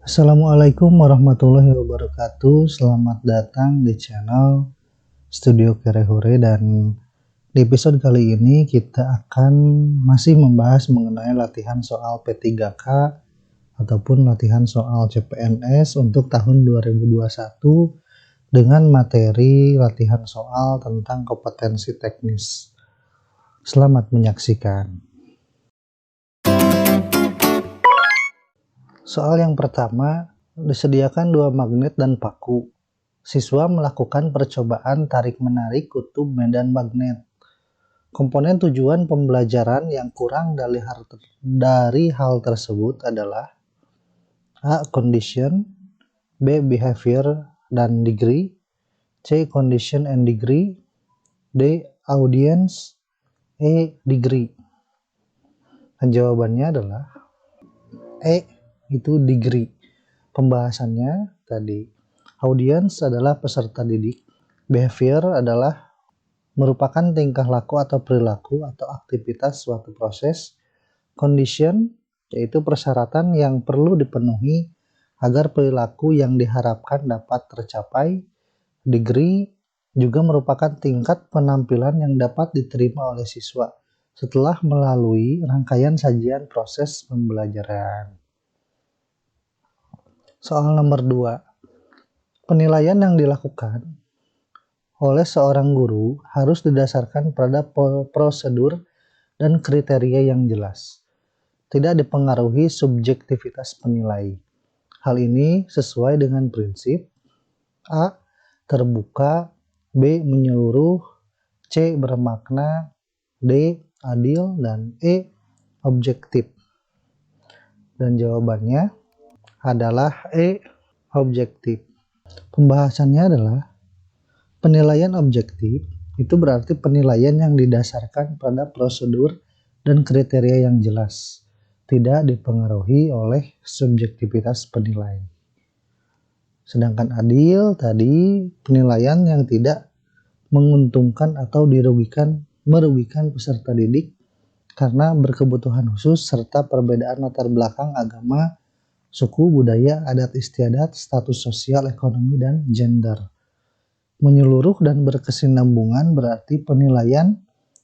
Assalamualaikum warahmatullahi wabarakatuh. Selamat datang di channel Studio Kerehore, dan di episode kali ini kita akan masih membahas mengenai latihan soal P3K ataupun latihan soal CPNS untuk tahun 2021 dengan materi latihan soal tentang kompetensi teknis. Selamat menyaksikan. Soal yang pertama, disediakan dua magnet dan paku. Siswa melakukan percobaan tarik-menarik kutub medan magnet. Komponen tujuan pembelajaran yang kurang dari hal tersebut adalah A. Condition, B. Behavior dan degree, C. Condition and degree, D. Audience, E. Degree. Dan jawabannya adalah E. Itu degree. Pembahasannya tadi, audience adalah peserta didik, behavior adalah merupakan tingkah laku atau perilaku atau aktivitas suatu proses, condition yaitu persyaratan yang perlu dipenuhi agar perilaku yang diharapkan dapat tercapai, degree juga merupakan tingkat penampilan yang dapat diterima oleh siswa setelah melalui rangkaian sajian proses pembelajaran. Soal nomor 2. Penilaian yang dilakukan oleh seorang guru harus didasarkan pada prosedur dan kriteria yang jelas. Tidak dipengaruhi subjektivitas penilai. Hal ini sesuai dengan prinsip A. Terbuka, B. Menyeluruh, C. Bermakna, D. Adil, dan E. Objektif. Dan jawabannya adalah E. Objektif. Pembahasannya adalah penilaian objektif itu berarti penilaian yang didasarkan pada prosedur dan kriteria yang jelas, tidak dipengaruhi oleh subjektivitas penilai. Sedangkan adil tadi penilaian yang tidak menguntungkan atau merugikan peserta didik karena berkebutuhan khusus serta perbedaan latar belakang agama, suku, budaya, adat istiadat, status sosial, ekonomi, dan gender. Menyeluruh dan berkesinambungan berarti penilaian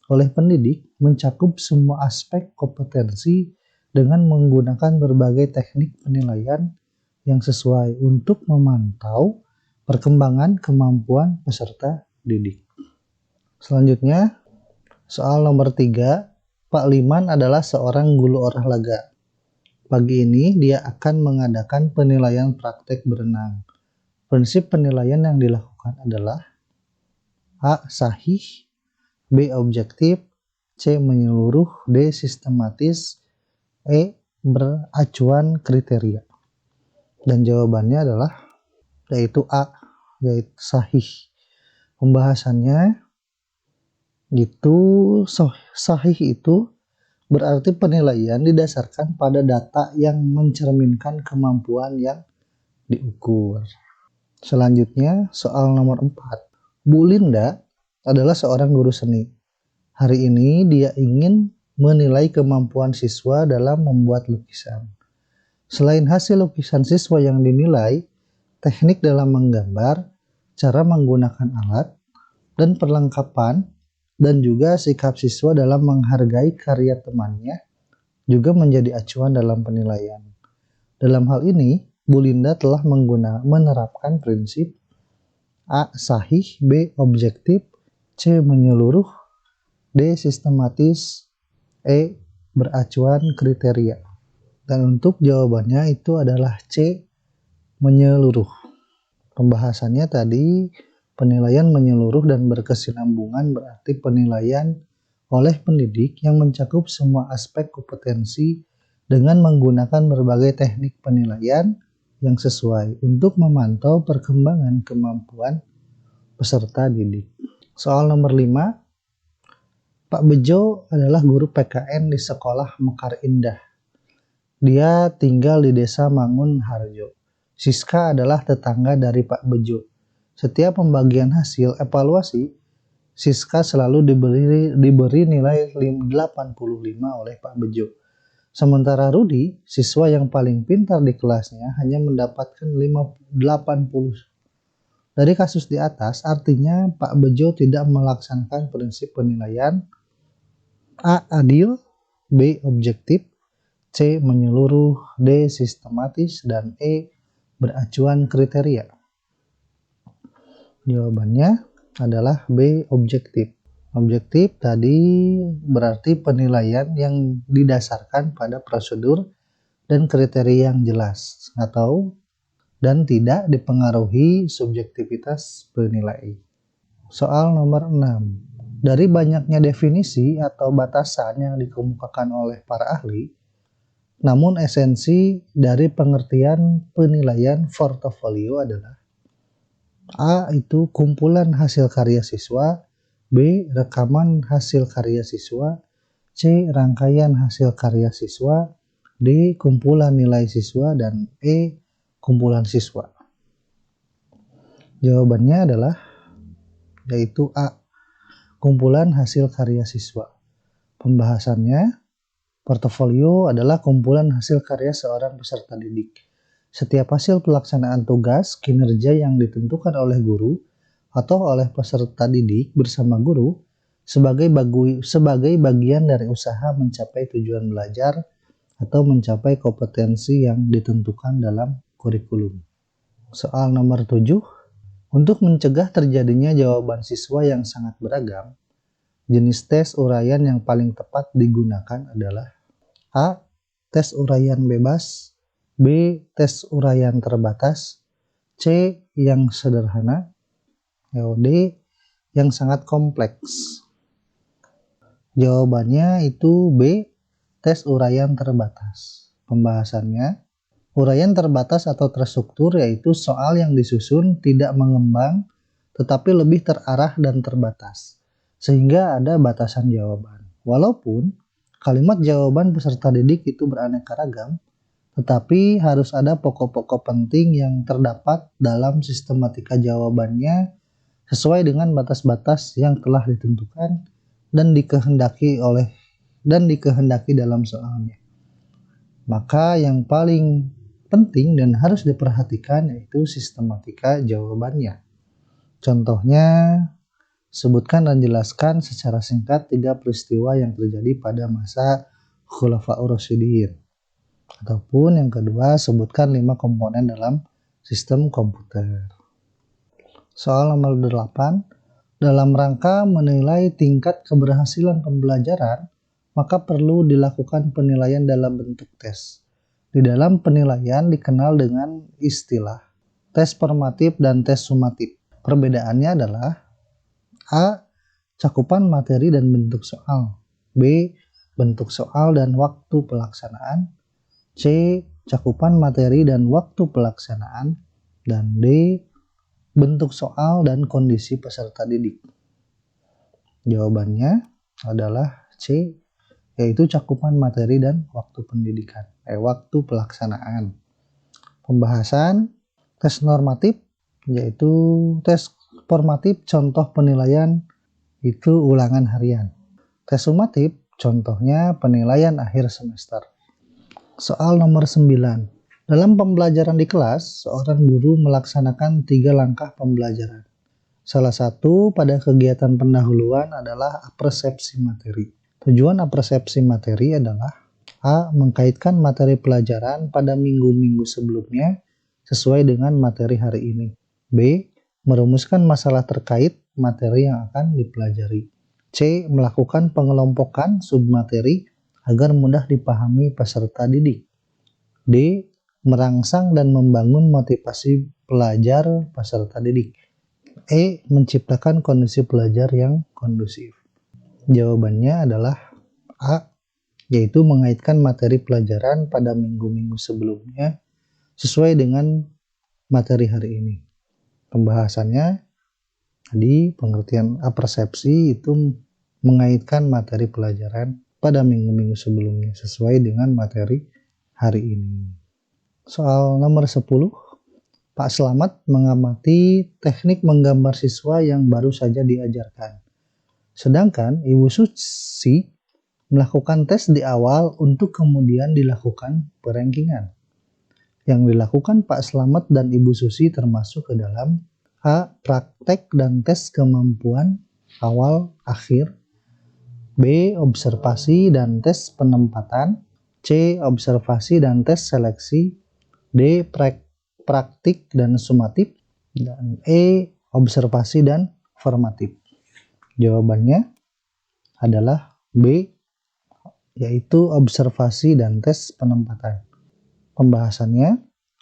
oleh pendidik mencakup semua aspek kompetensi dengan menggunakan berbagai teknik penilaian yang sesuai untuk memantau perkembangan kemampuan peserta didik. Selanjutnya, soal nomor 3, Pak Liman adalah seorang guru olahraga. Pagi ini dia akan mengadakan penilaian praktek berenang. Prinsip penilaian yang dilakukan adalah A. Sahih, B. Objektif, C. Menyeluruh, D. Sistematis, E. Beracuan kriteria. Dan jawabannya adalah yaitu A, yaitu sahih. Pembahasannya itu sahih itu berarti penilaian didasarkan pada data yang mencerminkan kemampuan yang diukur. Selanjutnya, soal nomor 4. Bu Linda adalah seorang guru seni. Hari ini dia ingin menilai kemampuan siswa dalam membuat lukisan. Selain hasil lukisan siswa yang dinilai, teknik dalam menggambar, cara menggunakan alat, dan perlengkapan, dan juga sikap siswa dalam menghargai karya temannya juga menjadi acuan dalam penilaian. Dalam hal ini, Bu Linda telah menerapkan prinsip A. Sahih, B. Objektif, C. Menyeluruh, D. Sistematis, E. Beracuan kriteria. Dan untuk jawabannya itu adalah C. Menyeluruh. Pembahasannya tadi penilaian menyeluruh dan berkesinambungan berarti penilaian oleh pendidik yang mencakup semua aspek kompetensi dengan menggunakan berbagai teknik penilaian yang sesuai untuk memantau perkembangan kemampuan peserta didik. Soal nomor 5. Pak Bejo adalah guru PKN di sekolah Mekar Indah. Dia tinggal di desa Mangun Harjo. Siska adalah tetangga dari Pak Bejo. Setiap pembagian hasil evaluasi, Siska selalu diberi nilai 85 oleh Pak Bejo. Sementara Rudi, siswa yang paling pintar di kelasnya, hanya mendapatkan 80. Dari kasus di atas, artinya Pak Bejo tidak melaksanakan prinsip penilaian A. Adil, B. Objektif, C. Menyeluruh, D. Sistematis, dan E. Beracuan kriteria. Jawabannya adalah B. Objektif. Objektif tadi berarti penilaian yang didasarkan pada prosedur dan kriteria yang jelas dan tidak dipengaruhi subjektivitas penilai. Soal nomor 6. Dari banyaknya definisi atau batasan yang dikemukakan oleh para ahli, namun esensi dari pengertian penilaian portofolio adalah A. Itu kumpulan hasil karya siswa, B. Rekaman hasil karya siswa, C. Rangkaian hasil karya siswa, D. Kumpulan nilai siswa, dan E. Kumpulan siswa. Jawabannya adalah yaitu A. Kumpulan hasil karya siswa. Pembahasannya, portofolio adalah kumpulan hasil karya seorang peserta didik. Setiap hasil pelaksanaan tugas, kinerja yang ditentukan oleh guru atau oleh peserta didik bersama guru sebagai bagian dari usaha mencapai tujuan belajar atau mencapai kompetensi yang ditentukan dalam kurikulum. Soal nomor 7. Untuk mencegah terjadinya jawaban siswa yang sangat beragam, jenis tes uraian yang paling tepat digunakan adalah A. Tes uraian bebas, B. Tes uraian terbatas, C. Yang sederhana, D. Yang sangat kompleks. Jawabannya itu B. Tes uraian terbatas. Pembahasannya, uraian terbatas atau terstruktur yaitu soal yang disusun tidak mengembang tetapi lebih terarah dan terbatas, sehingga ada batasan jawaban. Walaupun kalimat jawaban peserta didik itu beraneka ragam, tetapi harus ada pokok-pokok penting yang terdapat dalam sistematika jawabannya sesuai dengan batas-batas yang telah ditentukan dan dikehendaki dalam soalnya. Maka yang paling penting dan harus diperhatikan yaitu sistematika jawabannya. Contohnya, sebutkan dan jelaskan secara singkat 3 peristiwa yang terjadi pada masa Khulafaur Rasyidin. Ataupun yang kedua, sebutkan 5 komponen dalam sistem komputer. Soal nomor 8. Dalam rangka menilai tingkat keberhasilan pembelajaran, maka perlu dilakukan penilaian dalam bentuk tes. Di dalam penilaian dikenal dengan istilah tes formatif dan tes sumatif. Perbedaannya adalah A. Cakupan materi dan bentuk soal, B. Bentuk soal dan waktu pelaksanaan, C. Cakupan materi dan waktu pelaksanaan, dan D. Bentuk soal dan kondisi peserta didik. Jawabannya adalah C, yaitu cakupan materi dan waktu waktu pelaksanaan. Pembahasan tes normatif yaitu tes formatif, contoh penilaian itu ulangan harian. Tes sumatif contohnya penilaian akhir semester. Soal nomor 9. Dalam pembelajaran di kelas, seorang guru melaksanakan 3 langkah pembelajaran. Salah satu pada kegiatan pendahuluan adalah apersepsi materi. Tujuan apersepsi materi adalah A. Mengkaitkan materi pelajaran pada minggu-minggu sebelumnya sesuai dengan materi hari ini. B. Merumuskan masalah terkait materi yang akan dipelajari. C. Melakukan pengelompokan submateri agar mudah dipahami peserta didik. D. Merangsang dan membangun motivasi pelajar peserta didik. E. Menciptakan kondisi belajar yang kondusif. Jawabannya adalah A, yaitu mengaitkan materi pelajaran pada minggu-minggu sebelumnya sesuai dengan materi hari ini. Pembahasannya tadi pengertian apersepsi itu mengaitkan materi pelajaran pada minggu-minggu sebelumnya sesuai dengan materi hari ini. Soal nomor 10. Pak Slamet mengamati teknik menggambar siswa yang baru saja diajarkan. Sedangkan Ibu Suci Melakukan tes di awal untuk kemudian dilakukan perankingan. Yang dilakukan Pak Slamet dan Ibu Susi termasuk ke dalam A. Praktek dan tes kemampuan awal akhir, B. Observasi dan tes penempatan, C. Observasi dan tes seleksi, D. Praktik dan sumatif, dan E. Observasi dan formatif. Jawabannya adalah B, yaitu observasi dan tes penempatan. Pembahasannya,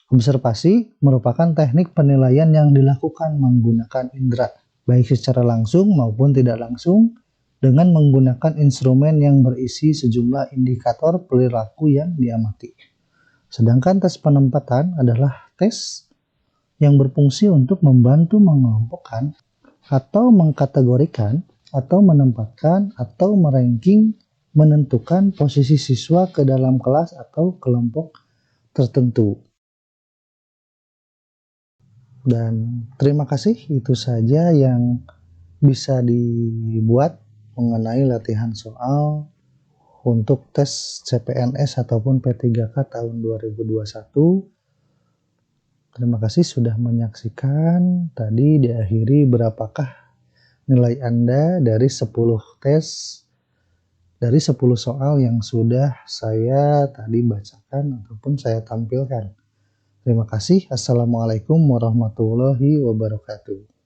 observasi merupakan teknik penilaian yang dilakukan menggunakan indera, baik secara langsung maupun tidak langsung, dengan menggunakan instrumen yang berisi sejumlah indikator perilaku yang diamati. Sedangkan tes penempatan adalah tes yang berfungsi untuk membantu mengelompokkan atau mengkategorikan atau menempatkan atau meranking, menentukan posisi siswa ke dalam kelas atau kelompok tertentu. Dan terima kasih, itu saja yang bisa dibuat mengenai latihan soal untuk tes CPNS ataupun P3K tahun 2021. Terima kasih sudah menyaksikan. Tadi diakhiri berapakah nilai Anda dari 10 tes, dari 10 soal yang sudah saya tadi bacakan ataupun saya tampilkan. Terima kasih. Assalamualaikum warahmatullahi wabarakatuh.